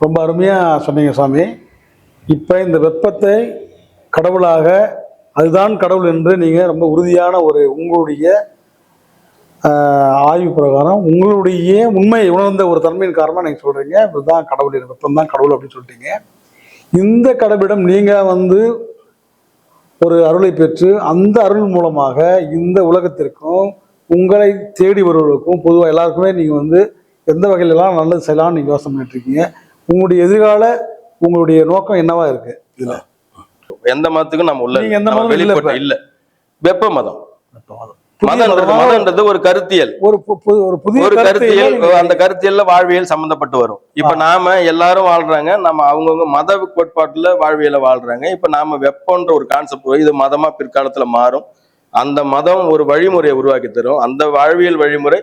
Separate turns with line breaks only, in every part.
ரொம்ப அருமையாக சொன்னீங்க சாமி. இப்போ இந்த வெப்பத்தை கடவுளாக, அதுதான் கடவுள் என்று நீங்கள் ரொம்ப உறுதியான உங்களுடைய ஆய்வு பிரகாரம் உங்களுடைய உண்மை உணர்ந்த ஒரு தன்மையின் காரணமாக நீங்கள் சொல்கிறீங்க, இதுதான் கடவுள், வெப்பம் தான் கடவுள் அப்படின்னு சொல்லிட்டீங்க. இந்த கடவுளிடம் நீங்கள் ஒரு அருளை பெற்று அந்த அருள் மூலமாக இந்த உலகத்திற்கும் உங்களை தேடி வருவதற்கும் பொதுவாக எல்லாருக்குமே நீங்கள் எந்த வகையிலலாம் நல்லது செய்யலாம்னு நீங்கள் யோசனை பண்ணிட்டு இருக்கீங்க. உங்களுடைய எதிர்கால உங்களுடைய நோக்கம் என்னவா இருக்கு? இதுல
எந்த மதத்துக்கும் நம்ம உள்ள
எந்த மதம்
இல்ல. வெப்ப மதம். மதம்ன்றது ஒரு கருத்தியல், ஒரு புதிய கருத்தியல். அந்த கருத்தியல்ல வாழ்வியல் சம்பந்தப்பட்டு வரும். இப்ப நாம எல்லாரும் வாழ்றாங்க, நம்ம அவங்கவுங்க மத கோட்பாட்டுல வாழ்வியல வாழ்றாங்க. இப்ப நாம வெப்பம்ன்ற ஒரு கான்செப்ட் இது மதமா பிற்காலத்துல மாறும். அந்த மதம் ஒரு வழிமுறையை உருவாக்கி தரும். அந்த வாழ்வியல் வழிமுறை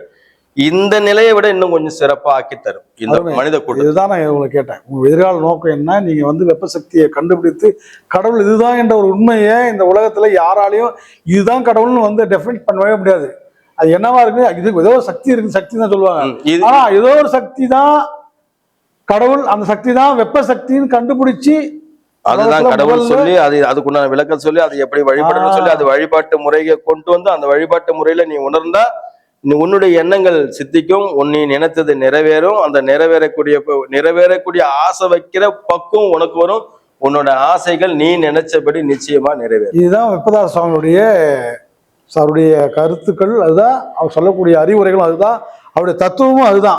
இந்த நிலையை விட இன்னும் கொஞ்சம் சிறப்பா ஆக்கி தரும் இந்த மனித கூட்டம்.
இதுதான் நான் உங்களை கேட்டேன், உங்க எதிர்கால நோக்கம் என்ன? நீங்க வெப்ப சக்தியை கண்டுபிடித்து கடவுள் இதுதான் என்ற ஒரு உண்மையை இந்த உலகத்துல யாராலையும் இதுதான் கடவுள்னு டெஃபைன் பண்ணவே முடியாது. அது என்னவா இருக்கு? இது ஏதோ ஒரு சக்தி இருக்கு, சக்தி தான் சொல்லுவாங்க. ஆனா ஏதோ ஒரு சக்தி தான் கடவுள், அந்த சக்தி தான் வெப்ப சக்தின்னு கண்டுபிடிச்சு
அதுதான் கடவுள் சொல்லி அதுக்குண்டான விளக்கம் சொல்லி அதை எப்படி வழிபடணும்னு சொல்லி அது வழிபாட்டு முறையை கொண்டு வந்து அந்த வழிபாட்டு முறையில நீ உணர்ந்தா உன்னுடைய எண்ணங்கள் சித்திக்கும், உன்னை நினைத்தது நிறைவேறும். அந்த நிறைவேறக்கூடிய ஆசை வைக்கிற பக்குவம் உனக்கு வரும். உன்னோட ஆசைகள் நீ நினைச்சபடி நிச்சயமா நிறைவேறும்.
இதுதான் வெப்பதார சுவாமியுடைய கருத்துக்கள், அதுதான் அவர் சொல்லக்கூடிய அறிவுரைகளும் அதுதான், அவருடைய தத்துவமும் அதுதான்.